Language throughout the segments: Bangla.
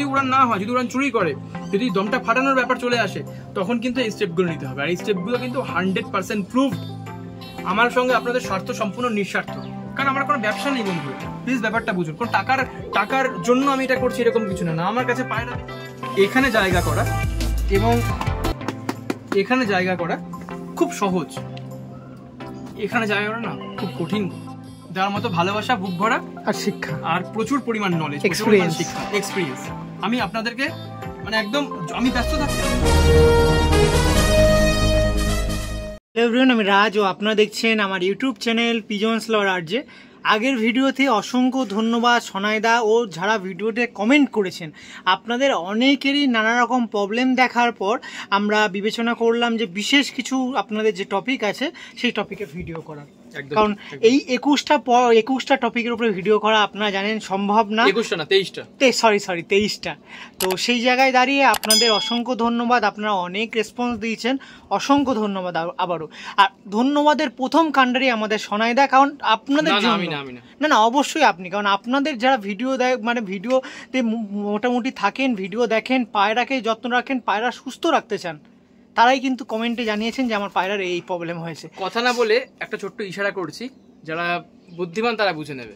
যদি উড়ান না হয়, যদি উড়ান চুরি করে, যদি দমটা ফাটানোর ব্যাপার চলে আসে, তখন কিন্তু এই স্টেপগুলো নিতে হবে। আর এই স্টেপগুলো কিন্তু 100% প্রুভড। আমার সঙ্গে আপনাদের স্বার্থ সম্পূর্ণ নিঃস্বার্থ, কারণ আমার কোনো ব্যবসা নেই বন্ধু। প্লিজ ব্যাপারটা বুঝুন। কোন টাকার জন্য আমি এটা করছি এরকম কিছু না। আমার কাছে পায়রা এখানে জায়গা করা এবং এখানে জায়গা করা খুব সহজ, এখানে জায়গা করা না খুব কঠিন। যার মতো ভালোবাসা, বুক ভরা আর শিক্ষা, আর প্রচুর পরিমাণ নলেজ, এক্সপিরিয়েন্স আমি আপনাদেরকে মানে একদম আমি ব্যস্ত থাকছি। হ্যালো এভরিওয়ান, আমি রাজ ও আপনারা দেখছেন আমার ইউটিউব চ্যানেল পিজনস লর আরজে। আগের ভিডিওতে অসংখ্য ধন্যবাদ সনাইদা ও যারা ভিডিওতে কমেন্ট করেছেন। আপনাদের অনেকেরই নানা রকম প্রবলেম দেখার পর আমরা বিবেচনা করলাম যে বিশেষ কিছু আপনাদের যে টপিক আছে সেই টপিকে ভিডিও করার। কারণ এই 21টা টপিকের উপরে ভিডিও করা আপনারা জানেন সম্ভব না। 23টা। তো সেই জায়গায় দাঁড়িয়ে আপনাদের অসংখ্য ধন্যবাদ, আপনারা অনেক রেসপন্স দিয়েছেন, অসংখ্য ধন্যবাদ আবারও। আর ধন্যবাদের প্রথম কাণ্ডারি আমাদের সনাইদা, কারণ আপনাদের না অবশ্যই আপনি, কারণ আপনাদের যারা ভিডিও দেয় মানে ভিডিওতে মোটামুটি থাকেন, ভিডিও দেখেন, পায়রাকে যত্ন রাখেন, পায়রা সুস্থ রাখতে চান, তারাই কিন্তু কমেন্টে জানিয়েছেন যে আমার পায়রার এই প্রবলেম হয়েছে। কথা না বলে একটা ছোট্ট ইশারা করছি, যারা বুদ্ধিমান তারা বুঝে নেবে।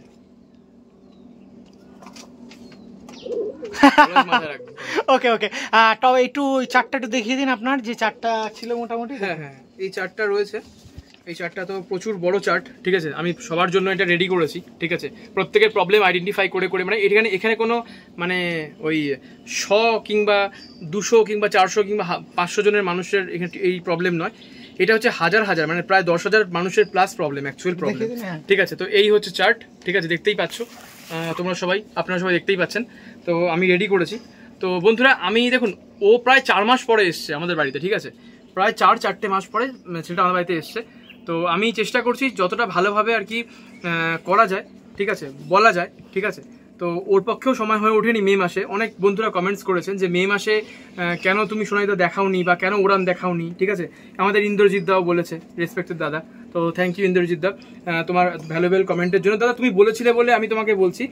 ওকে তবে একটু চারটা একটু দেখিয়ে দিন, আপনার যে চারটা ছিল মোটামুটি। হ্যাঁ, এই চারটা রয়েছে। এই চার্টটা তো প্রচুর বড় চার্ট, ঠিক আছে। আমি সবার জন্য এটা রেডি করেছি, ঠিক আছে। প্রত্যেকের প্রবলেম আইডেন্টিফাই করে মানে এখানে কোনো মানে ওই 100 কিংবা 200 কিংবা 400 কিংবা 500 জনের মানুষের এখানে এই প্রবলেম নয়। এটা হচ্ছে হাজার মানে প্রায় 10,000 মানুষের প্লাস প্রবলেম, অ্যাকচুয়াল প্রবলেম, ঠিক আছে। তো এই হচ্ছে চার্ট, ঠিক আছে, দেখতেই পাচ্ছ আপনারা সবাই দেখতেই পাচ্ছেন। তো আমি রেডি করেছি। তো বন্ধুরা, আমি দেখুন ও প্রায় 4 মাস পরে এসছে আমাদের বাড়িতে, ঠিক আছে। প্রায় 4-4টে মাস পরে ছেলেটা আমার বাড়িতে এসছে। তো আমি চেষ্টা করছি যতটা ভালোভাবে আর কি করা যায়, ঠিক আছে, বলা যায়, ঠিক আছে। তো ওর পক্ষেও সময় হয়ে ওঠেনি মে মাসে। অনেক বন্ধুরা কমেন্টস করেছেন যে মে মাসে কেন তুমি সোনাইদা দেখাওনি বা কেন উড়ান দেখাওনি, ঠিক আছে। আমাদের ইন্দ্রজিৎ দাও বলেছে, রেসপেক্টেড দাদা। তো থ্যাংক ইউ ইন্দ্রজিৎ দা তোমার ভ্যালুয়েবল কমেন্টের জন্য। দাদা তুমি বলেছিলে বলে আমি তোমাকে বলছি,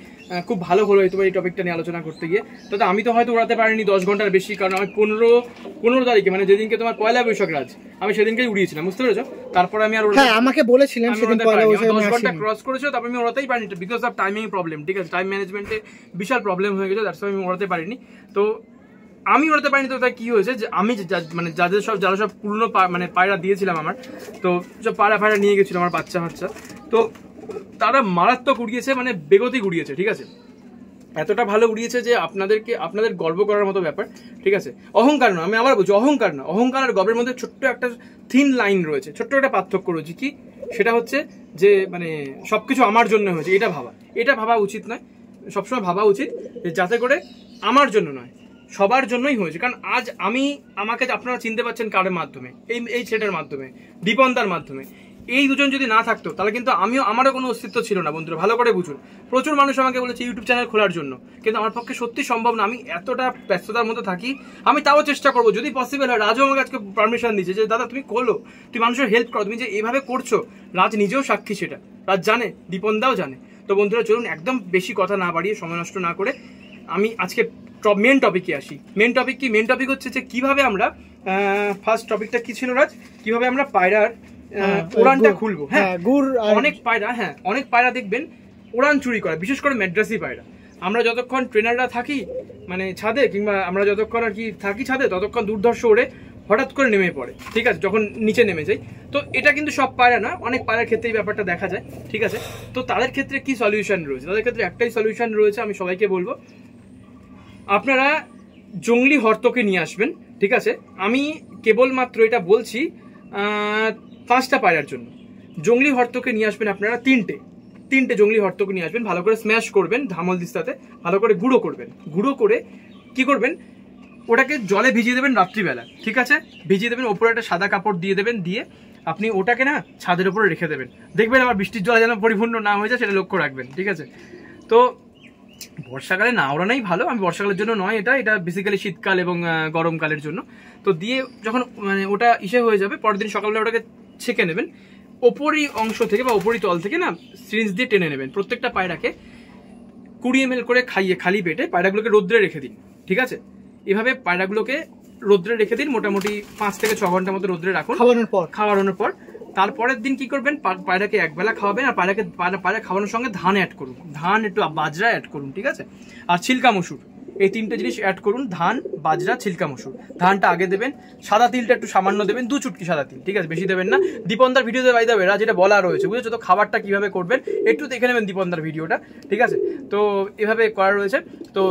খুব ভালো হলো তোমার এই টপিকটা নিয়ে আলোচনা করতে গিয়ে। দাদা আমি তো হয়তো উড়াতে পারিনি 10 ঘন্টার বেশি, কারণ আমি 15 তারিখে মানে যেদিনকে তোমার পয়লা বৈশাখ রাজ, আমি সেদিনকেই উড়িয়েছিলাম, বুঝতে পেরেছো। তারপরে আমি আর আমাকে বলেছিলেন 10 ঘন্টা ক্রস করেছিল, তারপর আমি উড়াতেই পারিনি বিকজ অফ টাইমিং প্রবলেম, ঠিক আছে। টাইম ম্যানেজমেন্টে বিশাল প্রবলেম হয়ে গেছে, দ্যাটস ওয়াই আমি উড়াতে পারিনি। তো আমি উড়াতে পারিনি। তো তাই কি হয়েছে যে আমি মানে যারা সব পুরনো মানে পায়রা দিয়েছিলাম আমার, তো সব পায়রা নিয়ে গেছিল আমার বাচ্চা, তো তারা মারাত্মক উড়িয়েছে, মানে বেগতিক উড়িয়েছে, ঠিক আছে। এতটা ভালো উড়িয়েছে যে আপনাদের গর্ব করার মতো ব্যাপার, ঠিক আছে। অহংকার না, আমি আবার বলছি অহংকার না। অহংকার আর গর্বের মধ্যে ছোট্ট একটা থিন লাইন রয়েছে, ছোট্ট একটা পার্থক্য রয়েছে। কি সেটা হচ্ছে যে মানে সবকিছু আমার জন্য হয়েছে, এটা ভাবা উচিত নয়। সবসময় ভাবা উচিত যাতে করে আমার জন্য নয়, সবার জন্যই হয়েছে। কারণ আজ আমাকে আপনারা চিনতে পারছেন কার মাধ্যমে, এই ছেলেটার মাধ্যমে, দীপনদার মাধ্যমে। এই দুজন যদি না থাকতো তাহলে কিন্তু আমারও কোনো অস্তিত্ব ছিল না। বন্ধুরা ভালো করে বুঝুন, প্রচুর মানুষ আমাকে বলেছে ইউটিউব চ্যানেল খোলার জন্য, কিন্তু আমার পক্ষে সত্যি সম্ভব না। আমি এতটা ব্যস্ততার মধ্যে থাকি। আমি তাও চেষ্টা করবো যদি পসিবল হয়। রাজও আমাকে আজকে পারমিশন দিচ্ছে যে দাদা তুমি খোলো, তুমি মানুষের হেল্প করো, তুমি যে এইভাবে করছো। রাজ নিজেও সাক্ষী, সেটা রাজ জানে, দীপনদাও জানে। তো বন্ধুরা চলুন একদম বেশি কথা না বাড়িয়ে, সময় নষ্ট না করে আমি আজকে মেন টপিকে আসি। মেন টপিক হচ্ছে যে কিভাবে আমরা ফার্স্ট টপিকটা কি ছিল রাজ, কিভাবে আমরা পায়রার উড়ানটা খুলবো। অনেক পায়রা দেখবেন উড়ান চুরি করে, বিশেষ করে ম্যাড্রাসি পায়রা। আমরা যতক্ষণ ট্রেনাররা থাকি মানে ছাদে, কিংবা আমরা যতক্ষণ আর কি থাকি ছাদে, ততক্ষণ দুর্ধর্ষ ওড়ে হঠাৎ করে নেমে পড়ে, ঠিক আছে, যখন নিচে নেমে যাই। তো এটা কিন্তু সব পায়রা না, অনেক পায়রার ক্ষেত্রে এই ব্যাপারটা দেখা যায়, ঠিক আছে। তো তাদের ক্ষেত্রে কি সলিউশন রয়েছে? তাদের ক্ষেত্রে একটাই সলিউশন রয়েছে, আমি সবাইকে বলবো আপনারা জংলি হর্তকে নিয়ে আসবেন, ঠিক আছে। আমি কেবলমাত্র এটা বলছি 5টা পায়রার জন্য। জংলি হর্তকে নিয়ে আসবেন আপনারা, তিনটে জংলি হর্তকে নিয়ে আসবেন। ভালো করে স্ম্যাশ করবেন ধামল দিস্তাতে, ভালো করে গুঁড়ো করবেন। গুঁড়ো করে কি করবেন, ওটাকে জলে ভিজিয়ে দেবেন রাত্রিবেলা, ঠিক আছে। ভিজিয়ে দেবেন, ওপরে একটা সাদা কাপড় দিয়ে দেবেন, দিয়ে আপনি ওটাকে না ছাদের উপরে রেখে দেবেন। দেখবেন আবার বৃষ্টির জল যেন পরিপূর্ণ না হয়ে যায়, সেটা লক্ষ্য রাখবেন, ঠিক আছে। তো বর্ষাকালে না ওড়ানোই ভালো। আমি বর্ষাকালের জন্য নয়, এটা বেসিক্যালি শীতকাল এবং গরমকালের জন্য। তো দিয়ে যখন মানে ওটা হয়ে যাবে, পরের দিন সকালবেলা ওটাকে ছেঁকে নেবেন। ওপরি অংশ থেকে বা ওপরি তল থেকে না সিরিঞ্জ দিয়ে টেনে নেবেন। প্রত্যেকটা পায়রাকে 20 ml করে খাইয়ে খালি পেটে পায়রাগুলোকে রোদ্রে রেখে দিন, ঠিক আছে? এভাবে পায়রাগুলোকে রোদ্রে রেখে দিন, মোটামুটি 5 থেকে 6 ঘন্টার মতো রোদ্রে রাখুন খাওয়ানোর পর। তারপরের দিন কি করবেন, পায়রাকে একবেলা খাওয়াবেন, আর পায়রা খাওয়ানোর সঙ্গে ধান অ্যাড করুন, ধান একটু বাজরা অ্যাড করুন, ঠিক আছে? আর ছিলকা মসুর, এই 3টে জিনিস অ্যাড করুন, ধান, বাজরা, ছিলকা মসুর। ধানটা আগে দেবেন, সাদা তিলটা একটু সামান্য দেবেন, 2 চুটকি সাদা তিল, ঠিক আছে? বেশি দেবেন না। দীপনদার ভিডিওতে বাই দা ওয়ে যেটা বলা রয়েছে, বুঝেছো তো? খাবারটা কিভাবে করবেন একটু দেখে নেবেন দীপনদার ভিডিওটা, ঠিক আছে? তো এভাবে করা রয়েছে। তো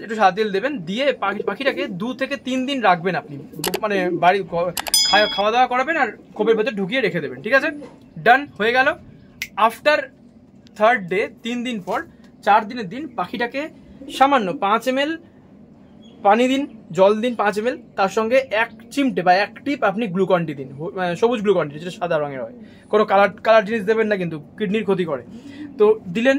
একটু সাদা তিল দেবেন, দিয়ে পাখিটাকে 2 থেকে 3 দিন রাখবেন আপনি, মানে বাড়ি খাওয়া দাওয়া করাবেন আর খোপের ভেতর ঢুকিয়ে রেখে দেবেন, ঠিক আছে? ডান হয়ে গেল। আফটার 3rd ডে, 3 দিন পর, 4 দিনের দিন পাখিটাকে সামান্য 5 ml পানি দিন, জল দিন 5 ml, তার সঙ্গে 1 চিমটে বা 1 টিপ আপনি গ্লুকন ডি দিন, সবুজ গ্লুকন ডি, যেটা সাদা রঙের হয়। কোনো কালার জিনিস দেবেন না, কিন্তু কিডনির ক্ষতি করে। তো দিলেন,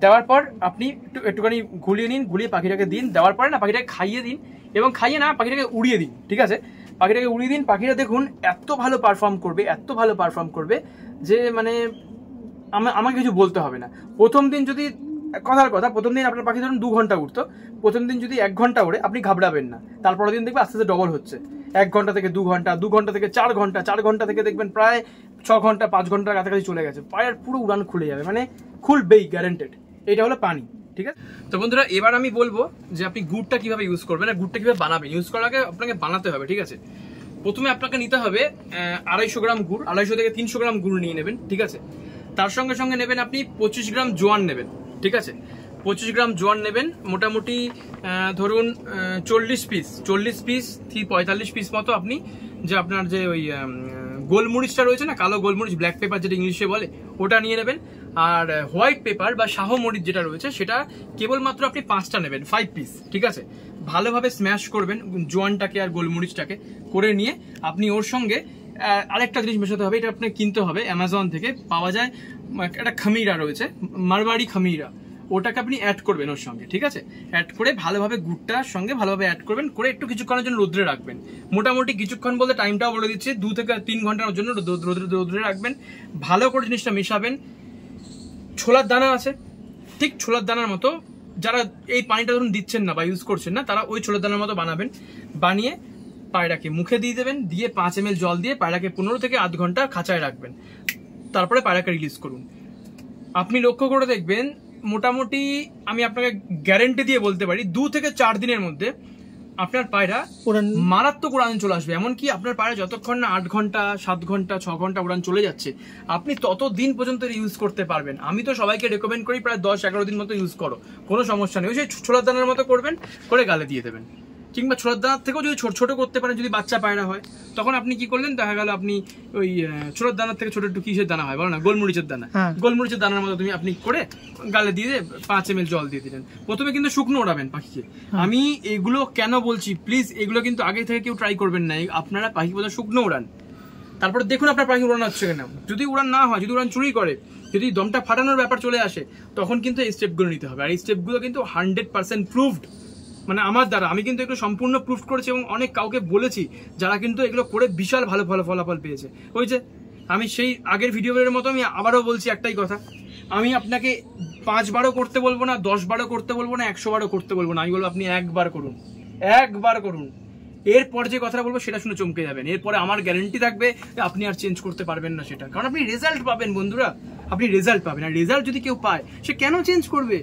দেওয়ার পর আপনি একটুখানি ঘুলিয়ে নিন, ঘুলিয়ে পাখিটাকে দিন। দেওয়ার পরে না পাখিটাকে খাইয়ে দিন, এবং খাইয়ে না পাখিটাকে উড়িয়ে দিন, ঠিক আছে? পাখিটাকে উড়িয়ে দিন। পাখিটা দেখুন এত ভালো পারফর্ম করবে যে মানে আমাকে কিছু বলতে হবে না। প্রথম দিন যদি প্রথম দিন আপনার পাখি ধরুন 2 ঘন্টা উঠতো, প্রথম দিন যদি 1 ঘন্টা ওড়ে, আপনি ঘাবড়াবেন না। তারপরের দিন দেখবেন আস্তে আস্তে ডবল হচ্ছে, 1 ঘন্টা থেকে 2 ঘন্টা, 2 ঘন্টা থেকে 4 ঘন্টা, 4 ঘন্টা থেকে দেখবেন প্রায় 6 ঘন্টা, 5 ঘন্টার কাছাকাছি চলে গেছে। পায়ের পুরো উড়ান খুলে যাবে, মানে খুলবেই, গ্যারান্টেড। এটা হলো পানি, ঠিক আছে? তো বন্ধুরা, এবার আমি বলবো যে আপনি গুড়টা কিভাবে ইউজ করবেন আর গুড়টা কিভাবে বানাবেন। ইউজ করার আগে আপনাকে বানাতে হবে, ঠিক আছে? প্রথমে আপনাকে নিতে হবে 250 গ্রাম গুড়, 250 থেকে 300 গ্রাম গুড় নিয়ে নেবেন, ঠিক আছে? তার সঙ্গে সঙ্গে নেবেন আপনি 25 গ্রাম জোয়ান নেবেন, ঠিক আছে? 25 গ্রাম জোয়ান নেবেন, মোটামুটি ধরুন 40 পিস 45 পিস মতো আপনি যে আপনার যে ওই গোলমরিচটা রয়েছে না, কালো গোলমরিচ, ব্ল্যাক পেপার যেটা ইংলিশে বলে, ওটা নিয়ে নেবেন। আর হোয়াইট পেপার বা শাহ মরিচ যেটা রয়েছে, সেটা কেবলমাত্র আপনি 5টা নেবেন, 5 পিস, ঠিক আছে? ভালোভাবে স্ম্যাশ করবেন জোয়ানটাকে আর গোলমরিচটাকে, করে নিয়ে আপনি ওর সঙ্গে আরেকটা জিনিস মেশাতে হবে, এটা আপনি কিনতে হবে, অ্যামাজন থেকে পাওয়া যায়, একটা খামিরা রয়েছে, মারওয়াড়ি খামিরা, ওটাকে আপনি অ্যাড করবেন ওর সঙ্গে, ঠিক আছে? অ্যাড করে ভালোভাবে গুড়টার সঙ্গে ভালোভাবে অ্যাড করবেন, করে একটু কিছুক্ষণের জন্য রোদ্রে রাখবেন। মোটামুটি কিছুক্ষণ বলতে টাইমটাও বলে দিচ্ছে, 2 থেকে 3 ঘন্টার জন্য রোদ্রে রাখবেন। ভালো করে জিনিসটা মেশাবেন। ছোলার দানা আছে, ঠিক ছোলার দানার মতো, যারা এই পানিটা ধরুন দিচ্ছেন না বা ইউজ করছেন না, তারা ওই ছোলার দানার মতো বানাবেন। বানিয়ে পায়রাকে মুখে দিয়ে দেবেন, দিয়ে 5 ml জল দিয়ে পায়রাকে 15 থেকে আধ ঘন্টা খাঁচায় রাখবেন। তারপরে পায়রাকে রিলিজ করুন। আপনি লক্ষ্য করে দেখবেন, মোটামুটি আমি আপনাকে গ্যারেন্টি দিয়ে বলতে পারি 2 থেকে 4 দিনের মধ্যে আপনার পায়রা মারাত্মক উড়ান চলে আসবে। এমনকি আপনার পায়রা যতক্ষণ না 8 ঘন্টা, 7 ঘন্টা, 6 ঘন্টা উড়ান চলে যাচ্ছে, আপনি তত দিন পর্যন্ত ইউজ করতে পারবেন। আমি তো সবাইকে রেকমেন্ড করি প্রায় 10-11 দিন মতো ইউজ করো, কোনো সমস্যা নেই। ওই সেই ছোলার দানার মতো করবেন, করে গালে দিয়ে দেবেন। কিংবা ছোলার দানার থেকেও যদি ছোট করতে পারেন, যদি বাচ্চা পায়রা হয়, তখন আপনি কি করলেন, দেখা গেল আপনি ওই ছোলার দানার থেকে ছোট একটু কিসের দানা হয় বলো না, গোলমরিচের দানা, গোলমরিচের দানার মতো তুমি আপনি করে গালে দিয়ে 5 ml জল দিয়ে দিলেন। প্রথমে কিন্তু শুকনো ওড়াবেন পাখিকে। আমি এগুলো কেন বলছি, প্লিজ এগুলো কিন্তু আগে থেকে কেউ ট্রাই করবেন না। আপনারা পাখি বোধ শুকনো উড়ান, তারপরে দেখুন আপনার পাখি উড়ান হচ্ছে কেন। যদি উড়ান না হয়, যদি উড়ান চুরি করে, যদি দমটা ফাটানোর ব্যাপার চলে আসে, তখন কিন্তু এই স্টেপগুলো নিতে হবে। আর এই স্টেপগুলো কিন্তু 100% প্রুভড, মানে আমার দ্বারা, আমি কিন্তু এগুলো সম্পূর্ণ প্রুফ করেছি এবং অনেক কাউকে বলেছি যারা কিন্তু এগুলো করে বিশাল ভালো ফলাফল পেয়েছে। ওই যে আমি সেই আগের ভিডিওর মতো আমি আবারও বলছি একটাই কথা, আমি আপনাকে 5 বারও করতে বলবো না, 10 বারও করতে বলবো না, 100 বারও করতে বলবো না। আমি বলবো আপনি একবার করুন। এরপর যে কথাটা বলবো সেটা শুনে চমকে যাবেন। এরপরে আমার গ্যারেন্টি থাকবে আপনি আর চেঞ্জ করতে পারবেন না সেটা, কারণ আপনি রেজাল্ট পাবেন বন্ধুরা, আপনি রেজাল্ট পাবেন। আর রেজাল্ট যদি কেউ পায়, সে কেন চেঞ্জ করবে?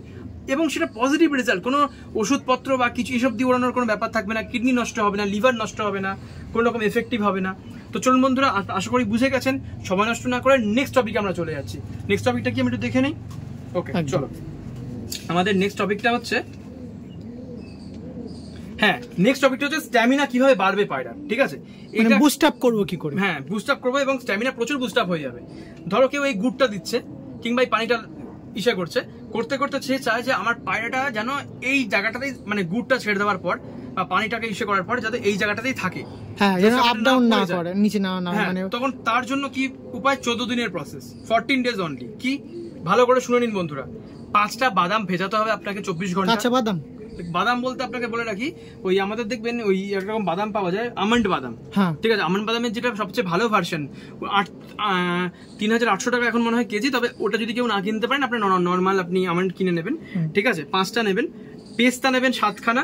এবং সেটা পজিটিভ রেজাল্ট, কোনো ওষুধপত্র বা কিছু এসব দিয়ে ওড়ানোর কোনো ব্যাপার থাকবে না, কিডনি নষ্ট হবে না, লিভার নষ্ট হবে না, কোনো রকম এফেক্টিভ হবে না। তো চলুন বন্ধুরা, আশা করি বুঝে গেছেন। সময় নষ্ট না করে নেক্সট টপিকে আমরা চলে যাচ্ছি। নেক্সট টপিকটা কি আমি একটু দেখে নেই। ওকে, চলো। আমাদের নেক্সট টপিকটা হচ্ছে, স্ট্যামিনা কিভাবে বাড়বে পায়রা, ঠিক আছে? এটা বুস্ট আপ করবো কি করে? হ্যাঁ, বুস্ট আপ করবো এবং স্ট্যামিনা প্রচুর বুস্ট আপ হয়ে যাবে। ধরো কেউ এই গুড়টা দিচ্ছে কিংবা এই পানিটা করতে করতে সে চায় যে আমার পায়রাটা যেন এই জায়গাটাতেই, মানে গুড়টা ছেড়ে দেওয়ার পর বা পানিটাকে করার পর যাতে এই জায়গাটাতেই থাকে, হ্যাঁ, যেন আপ ডাউন না করে, নিচে না, মানে তখন তার জন্য কি উপায়? 14 দিনের প্রসেস, 14 ডেজ অনলি। কি, ভালো করে শুনে নিন বন্ধুরা। 5টা বাদাম ভেজাতে হবে আপনাকে 24 ঘন্টা। কাঁচা বাদাম? বাদাম বলতে আপনাকে বলে রাখি, ওই আমাদের দেখবেন ওই একরকম বাদাম পাওয়া যায়, আমন্ড বাদাম, ঠিক আছে, আমন্ড বাদামের যেটা সবচেয়ে ভালো ভার্সন 3800 টাকা এখন মনে হয় কেজি। তবে ওটা যদি কেউ না কিনতে পারেন, আপনি নর্মাল আপনি আমন্ড কিনে নেবেন, ঠিক আছে, 5টা নেবেন, পেস্তা নেবেন 7খানা,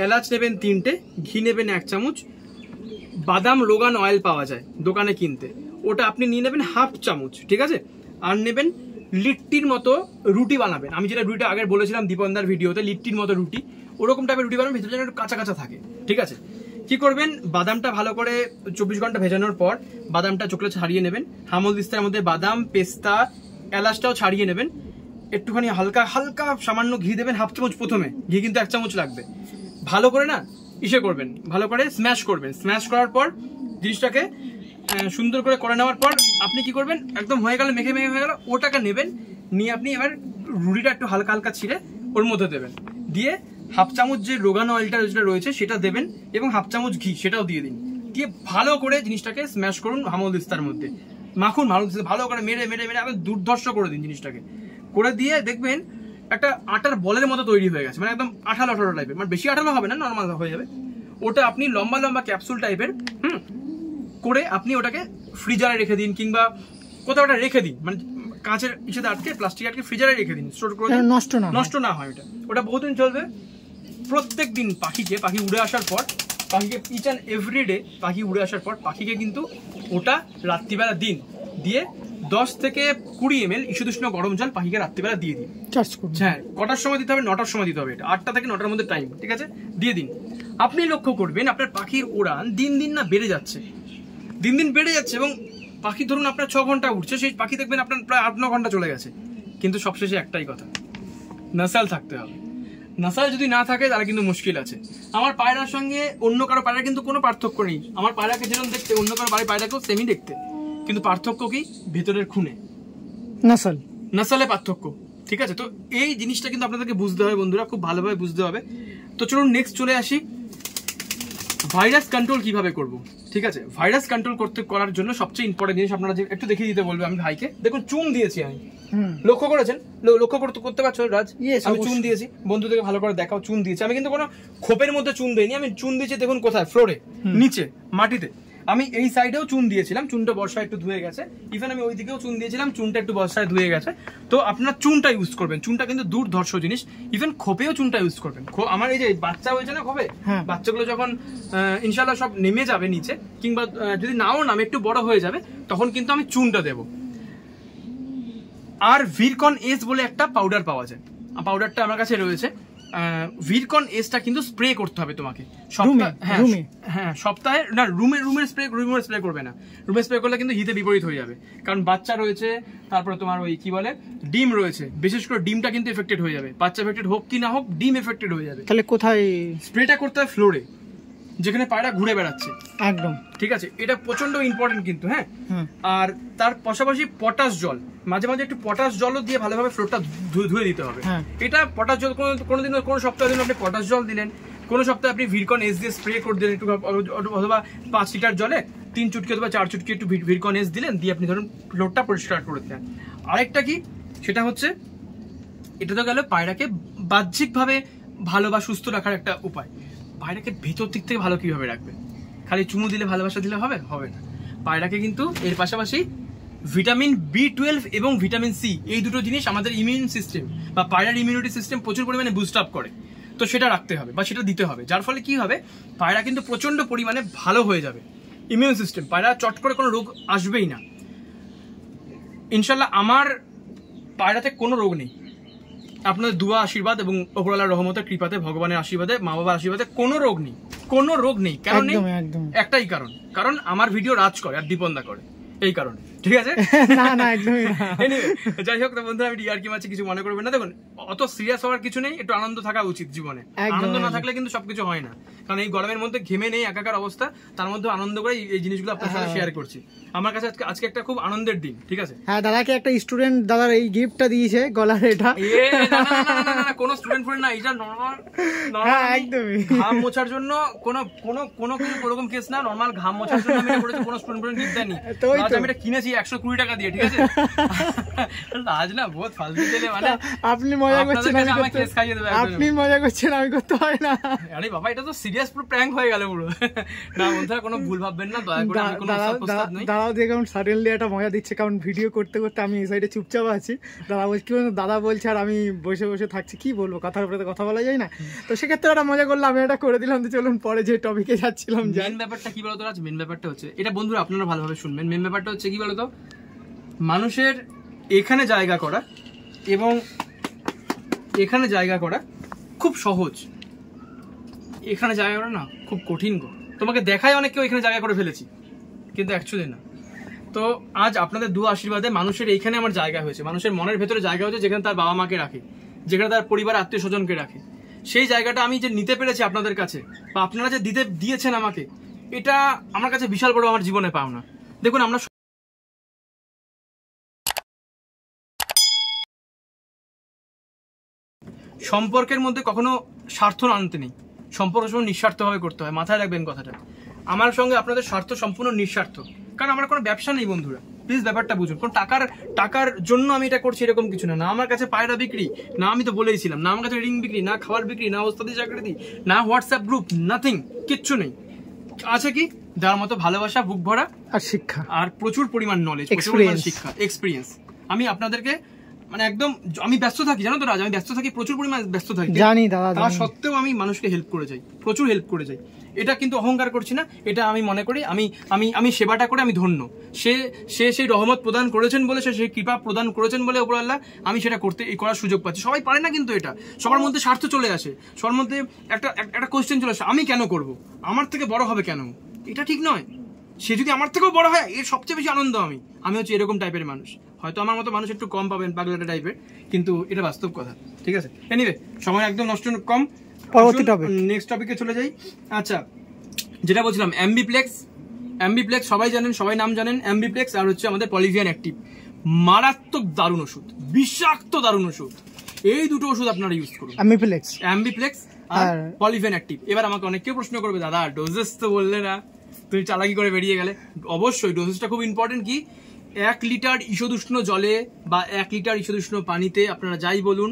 এলাচ নেবেন 3টে, ঘি নেবেন 1 চামচ, বাদাম রোগান অয়েল পাওয়া যায় দোকানে কিনতে, ওটা আপনি নিয়ে নেবেন 1/2 চামচ, ঠিক আছে। আর নেবেন লিট্টির মতো রুটি বানাবেন, আমি যেটা রুটিটা আগে বলেছিলাম দীপনদার ভিডিওতে, লিট্টির মতো রুটি, ওরকম টাইপের রুটি বানাবেন, ভিতরে যেন একটু কাঁচা কাঁচা থাকে, ঠিক আছে। কি করবেন, বাদামটা ভালো করে 24 ঘন্টা ভেজানোর পর বাদামটা চোখলে ছাড়িয়ে নেবেন, হামল দিস্তার মধ্যে বাদাম, পেস্তা, এলাচটাও ছাড়িয়ে নেবেন, একটুখানি হালকা হালকা সামান্য ঘি দেবেন 1/2 চামচ, প্রথমে ঘি কিন্তু 1 চামচ লাগবে, ভালো করে না ইসে করবেন, ভালো করে স্ম্যাশ করবেন, স্ম্যাশ করার পর জিনিসটাকে সুন্দর করে নেওয়ার পর আপনি কি করবেন, একদম হয়ে গেল, মেখে মেখে হয়ে গেল, ওটাকে নেবেন, নিয়ে আপনি এবার রুটিটা একটু হালকা হালকা ছিঁড়ে ওর মধ্যে দেবেন, দিয়ে 1/2 চামচ যে রোগানো অয়েলটা যেটা রয়েছে সেটা দেবেন, এবং 1/2 চামচ ঘি সেটাও দিয়ে দিন, দিয়ে ভালো করে জিনিসটাকে স্ম্যাশ করুন হামল দিস্তার মধ্যে, মাখুন ভালো করে মেরে মেরে মেরে একদম দুর্ধর্ষ করে দিন জিনিসটাকে, করে দিয়ে দেখবেন একটা আটার বলের মতো তৈরি হয়ে গেছে, মানে একদম আঠালো আঠালো টাইপের, মানে বেশি আঠালো হবে না, নর্মাল হয়ে যাবে। ওটা আপনি লম্বা লম্বা ক্যাপসুল টাইপের করে আপনি ওটাকে ফ্রিজারে রেখে দিন, কিংবা কোথাও ওটা রেখে দিন, মানে কাঁচের ইসেতে আটকে, প্লাস্টিক আটকে ফ্রিজারে রেখে দিন, স্টোর করে দিন, নষ্ট না হয় ওটা বহুদিন চলবে। প্রত্যেক দিন পাখি উড়ে আসার পর, পাখিকে ইচ অ্যান্ড এভরি ডে পাখি উড়ে আসার পর পাখিকে কিন্তু ওটা রাত্রিবেলা দিন, দিয়ে 10 থেকে 20 ml ইস্যুদুষ্ণ গরম জল পাখিকে রাত্রিবেলা দিয়ে দিন। হ্যাঁ, কটার সময় দিতে হবে, 9টার সময় দিতে হবে, এটা 8টা থেকে 9টার মধ্যে টাইম, ঠিক আছে, দিয়ে দিন। আপনি লক্ষ্য করবেন আপনার পাখির উড়ান দিন দিন না বেড়ে যাচ্ছে, দিন দিন বেড়ে যাচ্ছে, এবং পাখি ধরুন আপনার 6 ঘন্টা উঠছে, সেই পাখি দেখবেন আপনার প্রায় 8-9 ঘন্টা চলে গেছে, কিন্তু সবশেষে একটাই কথা, নাসাল থাকতে হবে। নাসাল যদি না থাকে তাহলে কিন্তু মুশকিল আছে। আমার পায়রার সঙ্গে অন্য কারো পায়রা কিন্তু কোনো পার্থক্য নেই, আমার পায়রাকে যেরকম দেখতে অন্য কারো পায়রাকেও সেমই দেখতে, কিন্তু পার্থক্য কি, ভেতরের খুনে নাসালে পার্থক্য, ঠিক আছে। তো এই জিনিসটা কিন্তু আপনাদেরকে বুঝতে হবে বন্ধুরা, খুব ভালোভাবে বুঝতে হবে। তো চলুন নেক্সট চলে আসি, ভাইরাস কন্ট্রোল কিভাবে করব, ঠিক আছে। ভাইরাস কন্ট্রোল করার জন্য সবচেয়ে ইম্পর্টেন্ট জিনিস আপনারা একটু দেখিয়ে দিতে বলবে আমি ভাইকে, দেখুন চুন দিয়েছি আমি, লক্ষ্য করেছেন, লক্ষ্য করতে পারছো রাজ, আমি চুন দিয়েছি, বন্ধুদেরকে ভালো করে দেখাও, চুন দিয়েছি আমি, কিন্তু কোনো খোপের মধ্যে চুন দিইনি, আমি চুন দিয়েছি দেখুন কোথায়, ফ্লোরে নিচে মাটিতে। আমি এই সাইডেও চুন দিয়েছিলাম, চুনটা বর্ষায় একটু ধুয়ে গেছে, ইভেন আমি ওই দিকেও চুন দিয়েছিলাম, চুনটা একটু বর্ষায় ধুয়ে গেছে। তো আপনারা চুনটা ইউজ করবেন, চুনটা কিন্তু দুর্ধর্ষ জিনিস, ইভেন খোপেও চুনটা ইউজ করবেন। আমার এই যে বাচ্চা হয়েছে না খোপে, বাচ্চাগুলো যখন ইনশাল্লাহ সব নেমে যাবে নিচে, কিংবা যদি নাও নামে একটু বড় হয়ে যাবে, তখন কিন্তু আমি চুনটা দেবো। আর ভিরকন এস বলে একটা পাউডার পাওয়া যায়, পাউডারটা আমার কাছে রয়েছে, ভিরকন এসটা কিন্তু স্প্রে করতে হবে তোমাকে সপ্তাহে, না রুমের স্প্রে করবে না, রুমের স্প্রে করলে কিন্তু হিতে বিপরীত হয়ে যাবে, কারণ বাচ্চা রয়েছে, তারপরে তোমার ওই কি বলে ডিম রয়েছে, বিশেষ করে ডিমটা কিন্তু এফেক্টেড হয়ে যাবে, বাচ্চা এফেক্টেড হোক কি না হোক ডিম এফেক্টেড হয়ে যাবে। তাহলে কোথায় স্প্রেটা করতে হয়, ফ্লোরে, যেখানে পায়রা ঘুরে বেড়াচ্ছে, একদম ঠিক আছে, এটা প্রচন্ড ইম্পর্টেন্ট কিন্তু। হ্যাঁ, আর তার পাশাপাশি পটাশ জল, মাঝে মাঝে একটু পটাশ জলও দিয়ে ভালোভাবে ফ্লোরটা ধুয়ে দিতে হবে। এটা পটাশ জল কোনোদিন কোনো সপ্তাহের জন্য আপনি পটাশ জল দিলেন, কোনো সপ্তাহে আপনি ভিরকন এস দিয়ে স্প্রে করে দিলেন একটু, অথবা 5 লিটার জলে 3 চুটকি অথবা 4 চুটকি একটু ভিরকন এস দিলেন, দিয়ে আপনি ধরুন ফ্লোরটা পরিষ্কার করে দিলেন। আরেকটা কি, সেটা হচ্ছে, এটা তো গেল পায়রাকে বাহ্যিকভাবে ভালো বা সুস্থ রাখার একটা উপায়। পায়রাকে ভেতর দিক থেকে ভালো কিভাবে রাখবে? খালি চুমু দিলে ভালোবাসা দিলে হবে না। পায়রাকে কিন্তু এর পাশাপাশি ভিটামিন B12 এবং ভিটামিন সি, এই দুটো জিনিস আমাদের ইমিউন সিস্টেম বা পায়রার ইমিউনিটি সিস্টেম প্রচুর পরিমাণে বুস্ট আপ করে, তো সেটা রাখতে হবে বা সেটা দিতে হবে, যার ফলে কি হবে, পায়রা কিন্তু প্রচন্ড পরিমাণে ভালো হয়ে যাবে ইমিউন সিস্টেম, পায়রা চট করে কোনো রোগ আসবেই না ইনশাল্লাহ। আমার পায়রাতে কোনো রোগ নেই, আপনাদের দুয়া আশীর্বাদ এবং ওপরওয়ালার রহমতের কৃপাতে, ভগবানের আশীর্বাদে, মা বাবার আশীর্বাদে কোনো রোগ নেই। কারণ একটাই কারণ আমার ভিডিও রাজ করে আর দীপনদা করে, এই কারণে, ঠিক আছে। যাই হোক বন্ধুরা, আমি আর কি মাঝে কিছু মনে করবেন না, দেখুন অত সিরিয়াস হওয়ার কিছু নেই, একটু আনন্দ থাকা উচিত জীবনে, আনন্দ না থাকলে কিন্তু সবকিছু হয় না, কারণ এই গরমের মধ্যে ঘেমে নেই একাকার অবস্থা, তার মধ্যে আনন্দ করে এই জিনিসগুলো আপনার সাথে শেয়ার করছি। আমার কাছে আজকে একটা খুব আনন্দের দিন, ঠিক আছে। হ্যাঁ, দাদাকে একটা স্টুডেন্ট দাদার এই গিফটটা দিয়েছে গলার, এটা কোন স্টুডেন্ট না, এটা নরমাল একদমই ঘাম মোছার জন্য, কোনো রকম কেস না, নরমাল ঘাম মোছার জন্য আমি করেছি, কোনো স্টুডেন্ট গিফট দেয়নি, আমি এটা কিনেছি 120 টাকা দিয়ে, ঠিক আছে? আজ না বহুত ফালতু দিলে, মানে আপনি মজা করছেন, আমি কেস খাইয়ে দেব। আপনি মজা করছেন, আমি করতে হয় না। আরে বাবা, এটা তো সিরিয়াস পুরো প্র্যাঙ্ক হয়ে গেল পুরো। না বন্ধুরা, কোনো ভুল ভাববেন না, দয়া করে। আমি কোনো প্রস্তাব নই। দাদা দেখুন সাডেনলি একটা মজা দিচ্ছে, কারণ ভিডিও করতে করতে আমি এই সাইডে চুপচাপ আছি। দাদা বলছি, কি দাদা বলছে আর আমি বসে বসে থাকছি, কি বলবো, কথার উপরে তো কথা বলা যায় না। তো সেক্ষেত্রে একটা মজা করলাম, আমি এটা করে দিলাম। তো চলুন পরে যে টপিকে যাচ্ছিলাম। মেন ব্যাপারটা কি বলতো রাজ, মেন ব্যাপারটা হচ্ছে এটা, বন্ধুরা আপনারা ভালোভাবে শুনবেন। মেন ব্যাপারটা হচ্ছে কি বলতো, মানুষের এখানে জায়গা করা এবং এখানে জায়গা করা খুব সহজ, এখানে জায়গা করা না খুব কঠিন গো। তোমাকে দেখায় অনেক কেউ এখানে জায়গা করে ফেলেছি, কিন্তু অ্যাকচুয়ালি না। তো আজ আপনাদের দু আশীর্বাদে মানুষের এইখানে আমার জায়গা হয়েছে, মানুষের মনের ভেতরে জায়গা হয়েছে, যেখানে তার বাবা মাকে রাখে, যেখানে তার পরিবার আত্মীয় স্বজনকে রাখে। সেই জায়গাটা আমি যে নিতে পেরেছি আপনাদের কাছে, বা আপনারা যে দিতে দিয়েছেন আমাকে, এটা আমার কাছে বিশাল বড় আমার জীবনে পাওনা। দেখুন, আমরা সম্পর্কের মধ্যে কখনো স্বার্থ আনতে নেই, সম্পর্ক সময় নিঃস্বার্থভাবে করতে হয়, মাথায় রাখবেন কথাটা। আমার সঙ্গে আপনাদের স্বার্থ সম্পূর্ণ নিঃস্বার্থ, কারণ আমার কোনো ব্যবসা নেই বন্ধুরা, প্লিজ ব্যাপারটা বুঝুন। কোন টাকার জন্য আমি এটা করছি এরকম কিছু না। না আমার কাছে পায়রা বিক্রি, না আমি তো বলেইছিলাম, না আমার কাছে রিং বিক্রি, না খাবার বিক্রি, না ওস্তাদি চাকরি দিই, না হোয়াটসঅ্যাপ গ্রুপ, নাথিং, কিচ্ছু নেই। আছে কি দেওয়ার মতো ভালোবাসা, বুক ভরা আর শিক্ষা, আর প্রচুর পরিমাণ নলেজ, প্রচুর পরিমাণ শিক্ষা, এক্সপিরিয়েন্স। আমি আপনাদেরকে মানে একদম, আমি ব্যস্ত থাকি, জানো তো রাজ, আমি ব্যস্ত থাকি, প্রচুর পরিমাণ ব্যস্ত থাকি, জানি দাদা। তা সত্ত্বেও আমি মানুষকে হেল্প করে যাই, প্রচুর হেল্প করে যাই। এটা কিন্তু অহংকার করছি না, এটা আমি মনে করি আমি সেবাটা করে আমি ধন্য। সে সেই রহমত প্রদান করেছেন বলে, সে সেই কৃপা প্রদান করেছেন বলে উপরআল্লাহ আমি সেটা করার সুযোগ পাচ্ছি। সবাই পারে না কিন্তু এটা, সবার মধ্যে স্বার্থ চলে আসে, সবার মধ্যে একটা কোশ্চেন চলে আসে, আমি কেন করব, আমার থেকে বড় হবে কেন, এটা ঠিক নয়। সে যদি আমার থেকেও বড় হয়, এর সবচেয়ে বেশি আনন্দ আমি হচ্ছে এরকম টাইপের মানুষ। হয়তো আমার মতো মানুষ একটু কম পাবেন, পাগলাটা টাইপের, কিন্তু এটা বাস্তব কথা, ঠিক আছে? এনিওয়ে, সময় একদম নষ্ট কম, পরবর্তী টপিক, নেক্সট টপিকে চলে যাই। আচ্ছা, যেটা বলছিলাম, অ্যাম্বিপ্লেক্স সবাই জানেন, সবাই নাম জানেন, অ্যাম্বিপ্লেক্স আর হচ্ছে আমাদের পলিভিয়ান অ্যাক্টিভ, মারাত্মক দারুণ ওষুধ, বিষাক্ত দারুণ ওষুধ। এই দুটো ওষুধ আপনারা ইউজ করুন, অ্যাম্বিপ্লেক্স আর পলিভিয়ান অ্যাক্টিভ। এবার আমাকে অনেক কেউ প্রশ্ন করবে, দাদা ডোজেস তো বললে না, তুমি চালাকি করে বেরিয়ে গেলে। অবশ্যই ডোজেসটা খুব ইম্পর্টেন্ট। কি, 1 লিটার ঈষদুষ্ণ জলে বা 1 লিটার ঈষদুষ্ণ পানিতে আপনারা যাই বলুন,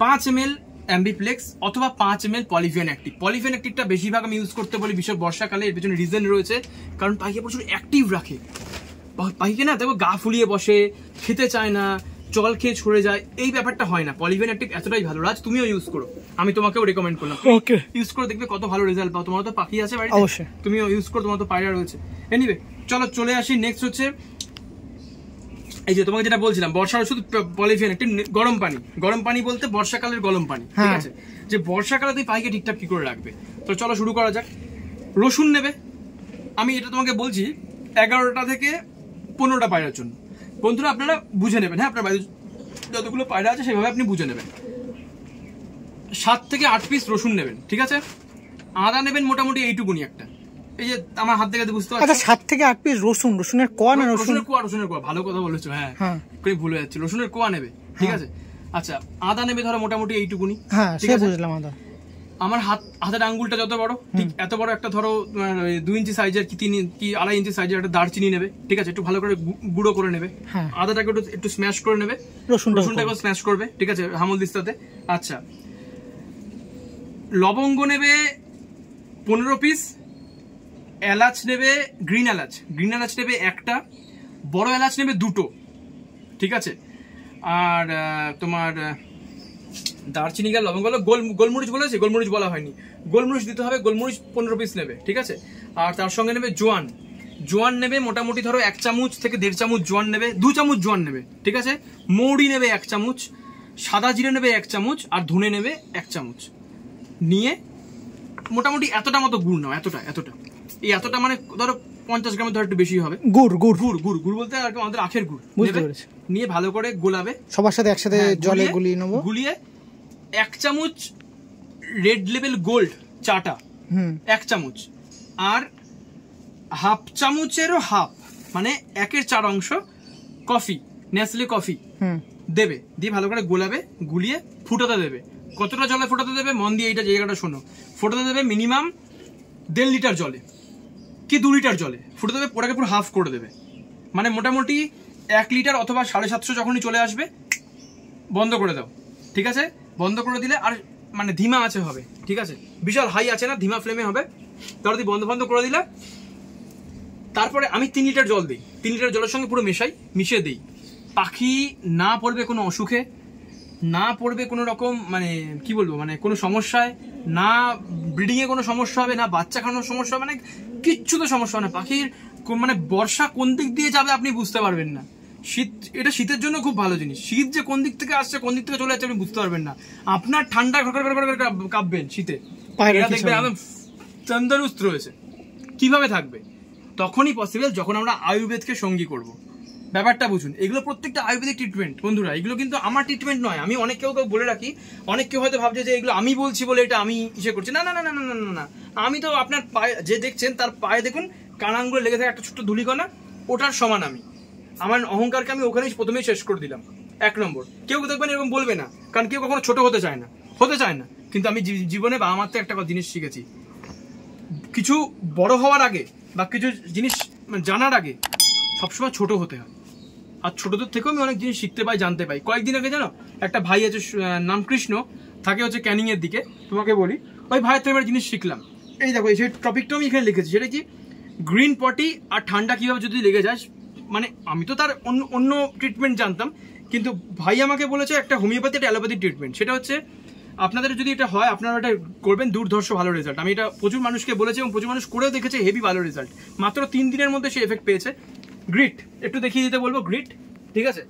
5 ml অ্যাম্বিপ্লেক্স অথবা 5 ml পলিভিয়ান অ্যাক্টিভ। পলিভিয়ান অ্যাক্টিভটা বেশিরভাগ আমি ইউজ করতে বলি বিশেষ বর্ষাকালে, এর পেছনে রিজন রয়েছে, কারণ পাখিকে প্রচুর অ্যাক্টিভ রাখে। পাখিকে না দেখো গা ফুলিয়ে বসে, খেতে চায় না, জল খেয়ে ছড়ে যায়, এই ব্যাপারটা হয় না। পলিভিয়ান অ্যাক্টিভ এতটাই ভালো। রাজ, তুমিও ইউজ করো, আমি তোমাকেও রেকমেন্ড করলাম, ইউজ করে দেখবে কত ভালো রেজাল্ট পাও। তোমার তো পাখি আছে বাড়িতে, তুমিও ইউজ করো, তোমার তো পায়রা রয়েছে। এনিওয়ে, চলে আসি নেক্সট হচ্ছে এই যে তোমাকে যেটা বলছিলাম, বর্ষার ওষুধ পলিভিয়ান অ্যাক্টিভ, গরম পানি বলতে বর্ষাকালের গরম পানি, ঠিক আছে? যে বর্ষাকালে তুই পাখিকে ঠিকঠাক কি করে রাখবে। তো চলো শুরু করা যাক। রসুন নেবে, আমি এটা তোমাকে বলছি 11টা থেকে 15টা পায়রার জন্য। বন্ধুরা আপনারা বুঝে নেবেন, হ্যাঁ, আপনার বাড়ির যতগুলো পায়রা আছে সেভাবে আপনি বুঝে নেবেন। 7 থেকে 8 পিস রসুন নেবেন, ঠিক আছে? আদা নেবেন মোটামুটি এইটুকুনি একটা, এই যে আমার হাত থেকে বুঝতে পারছো। আচ্ছা, 7 থেকে 8 পিস রসুনের কোয়া না রসুনের কোয়া, ভালো কথা বলেছো, হ্যাঁ, করে ভুলে যাচ্ছি, রসুনের কোয়া নেবে, ঠিক আছে? আচ্ছা, আদা নেবে ধরো মোটামুটি এইটুকুনি, হ্যাঁ, ঠিক আছে, বুঝলাম। আদা আমার হাতের আঙ্গুলটা যত বড়, ঠিক এত বড় একটা ধরো 2 ইঞ্চি সাইজের কি 3 কি 2.5 ইঞ্চি সাইজের একটা দারচিনি নেবে, ঠিক আছে? একটু ভালো করে গুঁড়ো করে নেবে, আদাটাকে একটু স্ম্যাশ করে নেবে, রসুনটাকে স্ম্যাশ করবে, ঠিক আছে, হামল দিস্তাতে। আচ্ছা, লবঙ্গ নেবে 15 পিস, এলাচ নেবে, গ্রিন এলাচ নেবে একটা, বড় এলাচ নেবে 2টো, ঠিক আছে? আর তোমার দারচিনি গেল, লবঙ্গ গেল, গোলমরিচ বলেছি, গোলমরিচ বলা হয়নি, গোলমরিচ দিতে হবে, গোলমরিচ 15 পিস নেবে, ঠিক আছে? আর তার সঙ্গে নেবে জোয়ান নেবে মোটামুটি ধরো 1 চামচ থেকে 1.5 চামচ জোয়ান নেবে, 2 চামচ জোয়ান নেবে, ঠিক আছে? মৌরি নেবে 1 চামচ, সাদা জিরে নেবে 1 চামচ, আর ধনে নেবে 1 চামচ। নিয়ে মোটামুটি এতটা মতো গুড় নাও, এতটা এই এতটা মানে ধরো 50 গ্রামের ধরো একটু বেশি হবে। গুড় বলতে আর আমাদের আখের গুড় নিয়ে ভালো করে গোলাবে, সবার সাথে একসাথে জলে গুলিয়ে নেবো। গুলিয়ে 1 চামচ রেড লেবেল গোল্ড চাটা, 1 চামচ, আর হাফ চামচেরও হাফ মানে 1/4 অংশ কফি, নেসলে কফি দেবে, দিয়ে ভালো করে গোলাবে, গুলিয়ে ফুটাতে দেবে। কতটা জলে ফোটাতে দেবে মন দিয়ে এইটা জায়গাটা শোনো, ফোটাতে দেবে মিনিমাম 1.5 লিটার জলে কি 2 লিটার জলে ফুটাতে দেবে, ওটাকে পুরো হাফ করে দেবে, মানে মোটামুটি 1 লিটার অথবা 750 যখনই চলে আসবে বন্ধ করে দাও, ঠিক আছে? বন্ধ করে দিলে আর মানে ধিমা আছে হবে, ঠিক আছে? বিশাল হাই আছে না, ধিমা ফ্লেমে হবে। তারপর বন্ধ করে দিলে তারপরে আমি 3 লিটার জল দিই, 3 লিটার জলের সঙ্গে পুরো মিশিয়ে দিই। পাখি না পড়বে কোনো অসুখে, না পড়বে কোনো রকম মানে কি বলবো মানে কোনো সমস্যায়, না ব্রিডিং এ কোনো সমস্যা হবে, না বাচ্চা খাওয়ানোর সমস্যা হবে, মানে কিচ্ছু তো সমস্যা হবে না। পাখির মানে বর্ষা কোন দিক দিয়ে যাবে আপনি বুঝতে পারবেন না। শীত, এটা শীতের জন্য খুব ভালো জিনিস। শীত যে কোন দিক থেকে আসছে কোন দিক থেকে চলে যাচ্ছে আপনি বুঝতে পারবেন না। আপনার ঠান্ডা কাঁপবেন শীতে, এরা দেখবেন একদম তন্দুরুস্ত রয়েছে। কিভাবে থাকবে? তখনই পসিবল যখন আমরা আয়ুর্বেদকে সঙ্গী করব। ব্যাপারটা বুঝুন, এগুলো প্রত্যেকটা আয়ুর্বেদিক ট্রিটমেন্ট বন্ধুরা, এগুলো কিন্তু আমার ট্রিটমেন্ট নয়। আমি অনেক কেউ বলে রাখি, অনেক কেউ হয়তো ভাবছে যে এগুলো আমি বলছি বলে এটা আমি ইসে করছি। না না না না না না না, আমি তো আপনার পায়ে যে দেখছেন তার পায়ে দেখুন কানাঙ্গুলে লেগে থাকে একটা ছোট্ট ধুলিকণা, ওটার সমান আমি। আমার অহংকারকে আমি ওখানেই প্রথমেই শেষ করে দিলাম। 1 নম্বর, কেউ দেখবেন এরকম বলবে না, কারণ কেউ কখনো ছোট হতে চায় না। কিন্তু আমি জীবনে বা আমার তো একটা জিনিস শিখেছি, কিছু বড় হওয়ার আগে বা কিছু জিনিস জানার আগে সবসময় ছোট হতে হয়। আর ছোটদের থেকেও আমি অনেক জিনিস শিখতে পাই, জানতে পাই। কয়েকদিন আগে জানো একটা ভাই আছে, নাম কৃষ্ণ, থাকে হচ্ছে ক্যানিং এর দিকে। তোমাকে বলি, ওই ভাইয়ের থেকে একটা জিনিস শিখলাম। এই দেখো এই টপিকটাও আমি এখানে লিখেছি, সেটা কি গ্রিন পটি আর ঠান্ডা কিভাবে যদি লেগে যায়। মানে আমি তো তার অন্য ট্রিটমেন্ট জানতাম, কিন্তু ভাই আমাকে বলেছে একটা হোমিওপ্যাথি একটা অ্যালোপ্যাথি ট্রিটমেন্ট। সেটা হচ্ছে আপনাদের যদি এটা হয় আপনারা এটা করবেন, দুর্ধর্ষ ভালো রেজাল্ট। আমি এটা প্রচুর মানুষকে বলেছি এবং প্রচুর মানুষ করেও দেখেছে, হেভি ভালো রেজাল্ট। মাত্র 3 দিনের মধ্যে সে এফেক্ট পেয়েছে। গ্রিট একটু দেখিয়ে দিতে বলবো, গ্রিট, ঠিক আছে?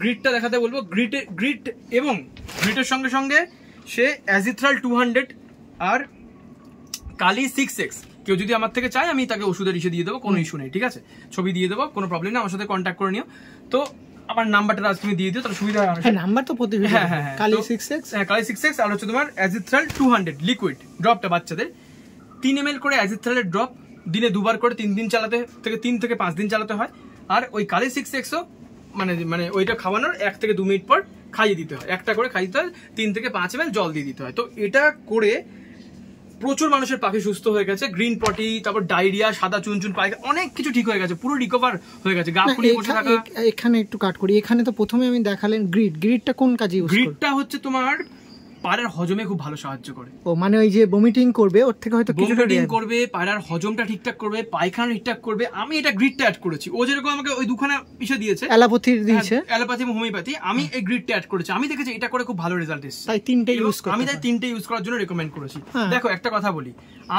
গ্রিটটা দেখাতে বলবো। গ্রিট এবং গ্রিটের সঙ্গে সঙ্গে সে অ্যাজিথ্রাল 200 আর কালি 6X কেউ যদি আমার থেকে চায় আমি তাকে ওষুধের ইস্যু দিয়ে দেবো, কোনো ইস্যু নেই, ঠিক আছে? ছবি দিয়ে দেবো, কোনো প্রবলেম নেই, আমার সাথে কন্ট্যাক্ট করে নিও। তো আমার নাম্বারটা আজ তুমি দিয়ে দিও, তাহলে সুবিধা হয়। হ্যাঁ, নাম্বার তো প্রতি ভিডিও। হ্যাঁ, কালি 6X, হ্যাঁ কালি 6X, আর হচ্ছে তোমার অ্যাজিথ্রাল 200 লিকুইড ড্রপটা বাচ্চাদের 3 ml করে অ্যাজিথ্রালের ড্রপ দিনে 2 বার করে 3 দিন চালাতে, 3 থেকে 5 দিন চালাতে হয়। আর ওই কালি 6Xও মানে ওইটা খাওয়ানোর 1 থেকে 2 মিনিট পর খাইয়ে দিতে হয়, একটা করে খাইয়ে দিতে হয়, 3 থেকে 5 ml জল দিয়ে দিতে হয়। তো এটা করে প্রচুর মানুষের পাখি সুস্থ হয়ে গেছে। গ্রিন পটি, তারপর ডায়রিয়া, সাদা চুনচুন পায়খানা, অনেক কিছু ঠিক হয়ে গেছে, পুরো রিকভার হয়ে গেছে। গা ফুলিয়ে বসে থাকা। এখানে একটু কাট করি, এখানে তো প্রথমে আমি দেখালেন গ্রিডটা কোন কাজে ইউজ করি? গ্রিডটা হচ্ছে তোমার পায়রার হজমে খুব ভালো সাহায্য করে। ও মানে ওই যে ভমিটিং করবে ওর থেকে হয়তো কিছুটা ভমিটিং করবে, পায়রার হজমটা ঠিকঠাক করবে, পায়খানা ঠিকঠাক করবে। আমি এটা গ্রিডটা অ্যাড করেছি। ও যেরকম আমাকে ওই দুখানা ইসে দিয়েছে, অ্যালোপ্যাথি দিয়েছে, অ্যালোপ্যাথি এবং হোমিওপ্যাথি, আমি এই গ্রিডটা অ্যাড করেছি। আমি দেখেছি এটা করে খুব ভালো রেজাল্ট এসেছে, তাই 3টে ইউজ করি। আমি তাই 3টে ইউজ করার জন্য রেকমেন্ড করেছি। দেখো একটা কথা বলি,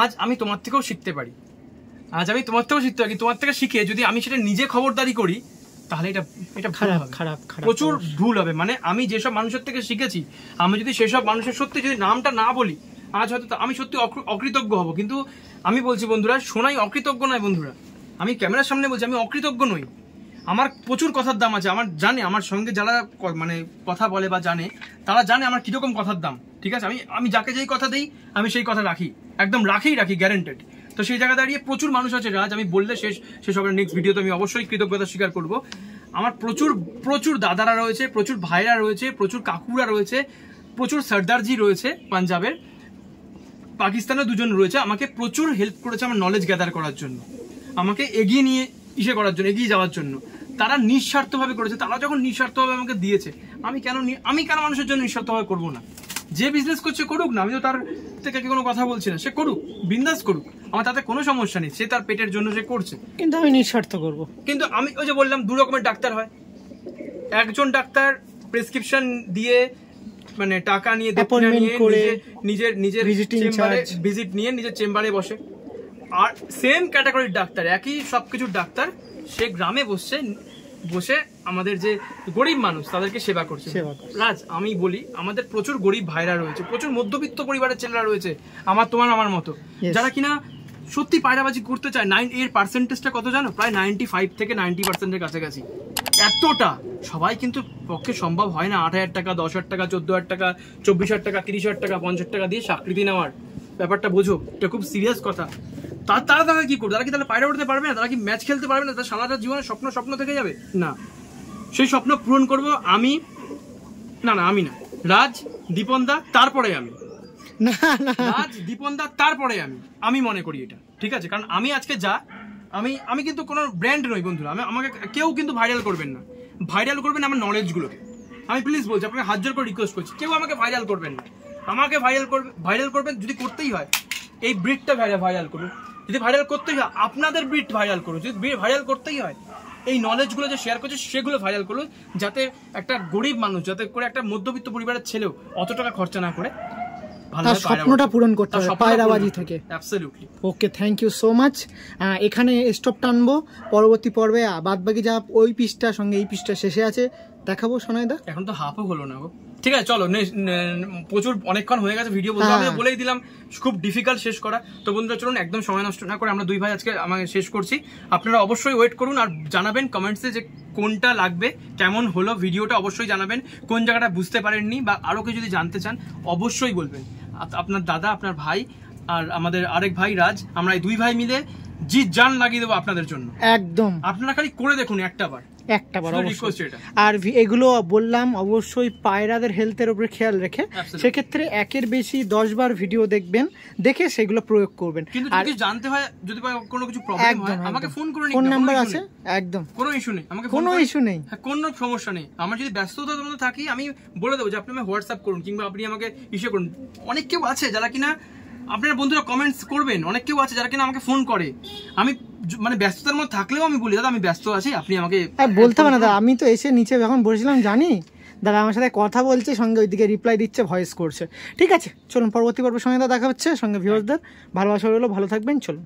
আজ আমি তোমার থেকেও শিখতে পারি, তোমার থেকে শিখে যদি আমি সেটা নিজে খবরদারি করি তাহলে এটা খারাপ প্রচুর ভুল হবে। মানে আমি যেসব মানুষের থেকে শিখেছি, আমি যদি সেসব মানুষের সত্যি যদি নামটা না বলি, আজ হয়তো আমি সত্যি অকৃতজ্ঞ হব। কিন্তু আমি বলছি বন্ধুরা, শোনাই অকৃতজ্ঞ নয় বন্ধুরা, আমি ক্যামেরার সামনে বলছি আমি অকৃতজ্ঞ নই। আমার প্রচুর কথার দাম আছে। আমার জানে, আমার সঙ্গে যারা মানে কথা বলে বা জানে, তারা জানে আমার কিরকম কথার দাম, ঠিক আছে? আমি যাকে যেই কথা দিই আমি সেই কথা রাখি, একদম রাখি গ্যারান্টেড। তো সেই জায়গায় দাঁড়িয়ে প্রচুর মানুষ আছে রাজ, আমি বললে শেষ হবে নেক্সট ভিডিওতে আমি অবশ্যই কৃতজ্ঞতা স্বীকার করব। আমার প্রচুর দাদারা রয়েছে, প্রচুর ভাইরা রয়েছে, প্রচুর কাকুরা রয়েছে, প্রচুর সর্দারজি রয়েছে পাঞ্জাবের, পাকিস্তানের 2জন রয়েছে, আমাকে প্রচুর হেল্প করেছে আমার নলেজ গ্যাদার করার জন্য, আমাকে এগিয়ে নিয়ে এগিয়ে যাওয়ার জন্য। তারা নিঃস্বার্থভাবে করেছে। তারা যখন নিঃস্বার্থভাবে আমাকে দিয়েছে, আমি কেন মানুষের জন্য নিঃস্বার্থভাবে করবো না? যে বিজনেস করছে করুক না, আমি তো তার থেকে কোনো কথা বলছি না, সে করুক, বিন্দাস করুক, আমার তাতে কোনো সমস্যা নেই। সে তার পেটের জন্য সে করছে, কিন্তু আমি নিঃস্বার্থ করবো। কিন্তু আমি ওই যে বললাম 2 রকমের ডাক্তার হয়। একজন ডাক্তার প্রেসক্রিপশন দিয়ে মানে টাকা নিয়ে নিজের ভিজিট নিয়ে নিজের চেম্বারে বসে। আর সেম ক্যাটাগরির ডাক্তার, একই সবকিছুর ডাক্তার, সে গ্রামে বসে আমাদের যে গরিব মানুষ তাদেরকে সেবা করছে। রাজ আমি বলি, আমাদের প্রচুর গরিব ভাইরা রয়েছে, প্রচুর মধ্যবিত্ত পরিবারের ছেলেরা রয়েছে, আমার মতো, যারা কিনা সত্যি পায়রাবাজি করতে চায়। এর পার্সেন্টেজটা কত জানো? প্রায় 95 থেকে 90% কাছাকাছি। এতটা সবাই কিন্তু পক্ষে সম্ভব হয় না 8,000 টাকা, 10,000 টাকা, 14,000 টাকা, 24,000 টাকা, 30,000 টাকা, 50,000 টাকা দিয়ে চাকরি নেওয়ার। ব্যাপারটা বোঝো, এটা খুব সিরিয়াস কথা। তারা কি করবে? তারা কি তাহলে পায়রা উঠতে পারবে না? তারা কি ম্যাচ খেলতে পারবে না? তারা সারাটা জীবনে স্বপ্ন থেকে যাবে না। সেই স্বপ্ন পূরণ করব আমি না, রাজ, দীপন দা, তারপরে আমি। রাজ, দীপন দা, তারপরে আমি মনে করি এটা ঠিক আছে। কারণ আমি আজকে আমি কিন্তু কোনো ব্র্যান্ড নই বন্ধুরা, আমাকে কেউ কিন্তু ভাইরাল করবেন না, ভাইরাল করবেন আমার নলেজগুলোকে। আমি প্লিজ বলছি, আপনাকে হাত জোর করে রিকোয়েস্ট করছি, কেউ আমাকে ভাইরাল করবেন না। আমাকে ভাইরাল করবেন যদি করতেই হয়, এই ব্রিডটা ভাইরাল করুন। যদি ভাইরাল করতেই হয় আপনাদের ব্রিড ভাইরাল করুন। যদি ভাইরাল করতেই হয় এই নলেজগুলো যে শেয়ার করছে সেগুলো ভাইরাল করুন, যাতে একটা গরিব মানুষ, যাতে করে একটা মধ্যবিত্ত পরিবারের ছেলেও অত টাকা খরচা না করে তার স্বপ্নটা পূরণ করতে হবে পায়রাবাজি থেকে। Absolutely. Okay, thank you so much. এখানে স্টপ টানবো, পরবর্তী পর্বে বাদবাকি যা ওই পিসটার সঙ্গে এই পিসটা শেষে আছে দেখাবো। শোনাইদা এখন তো হাফও হলো না গো। ঠিক আছে চলো, প্রচুর অনেকক্ষণ হয়ে গেছে ভিডিও বলতে, আমি বলেই দিলাম খুব ডিফিকাল্ট শেষ করা। তো বন্ধুরা চলুন একদম সময় নষ্ট না করে আমরা দুই ভাই আজকে আমাকে শেষ করছি। আপনারা অবশ্যই ওয়েট করুন আর জানাবেন কমেন্টসে যে কোনটা লাগবে, কেমন হলো ভিডিওটা অবশ্যই জানাবেন, কোন জায়গাটা বুঝতে পারেননি বা আরো কিছু যদি জানতে চান অবশ্যই বলবেন। আপনার দাদা, আপনার ভাই আর আমাদের আরেক ভাই রাজ, আমরা এই দুই ভাই মিলে জি জান লাগিয়ে দেবো আপনাদের জন্য। একদম, আপনারা খালি করে দেখুন একটা বার। আর এগুলো বললাম অবশ্যই পায়রাদের হেলথের উপরে খেয়াল রেখে, সেক্ষেত্রে একের বেশি 10 বার ভিডিও দেখবেন, দেখে সেগুলো প্রয়োগ করবেন। কিন্তু যদি জানতে হয়, যদি কোনো কিছু প্রবলেম হয় আমাকে ফোন করে নিন, ফোন নাম্বার আছে, একদম কোনো ইস্যু নেই, আমাকে কোনো ইস্যু নেই, কোনো সমস্যা নেই। আমার যদি ব্যস্ততার মধ্যে থাকি আমি বলে দেবো যে আপনি আমাকে হোয়াটসঅ্যাপ করুন কিংবা আপনি আমাকে ইস্যু করুন। অনেক কেউ আছে যারা কিনা আপনার বন্ধুরা কমেন্টস করবেন, অনেক কেউ আছে যারা কিনা আমাকে ফোন করে, আমি মানে ব্যস্ততার মধ্যে থাকলেও আমি বলি দাদা আমি ব্যস্ত আছি, আপনি আমাকে বলতে হবে না দাদা। আমি তো এসে নিচে যখন বসেছিলাম জানি দাদা আমার সাথে কথা বলছে, সঙ্গে ওইদিকে রিপ্লাই দিচ্ছে, ভয়েস করছে। ঠিক আছে চলুন পরবর্তী পর্বের সঙ্গে দেখা হচ্ছে, সঙ্গে ভিউয়ারদের ভালোবাসা রইলো, ভালো থাকবেন, চলুন।